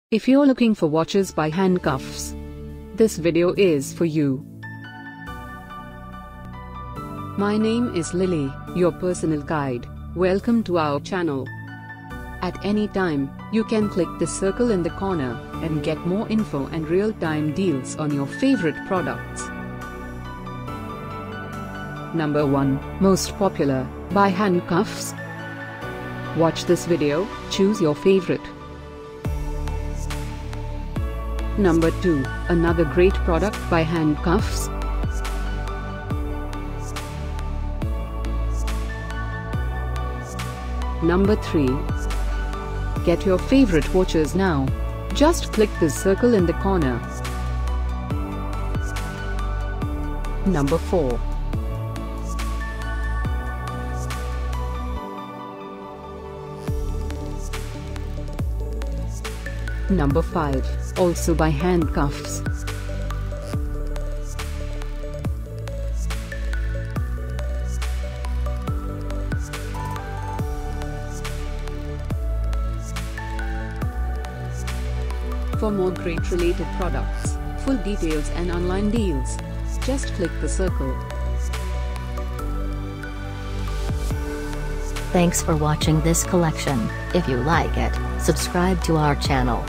If you're looking for watches by Handcuffs, this video is for you. My name is Lily, your personal guide. Welcome to our channel. At any time, you can click the circle in the corner and get more info and real-time deals on your favorite products. Number 1, Most Popular, by Handcuffs. Watch this video, choose your favorite. Number 2, another great product by Handcuffs. Number 3. Get your favorite watches now. Just click the circle in the corner. Number 4. Number 5, also by Handcuffs. For more great related products, full details and online deals, just click the circle. Thanks for watching this collection. If you like it, subscribe to our channel.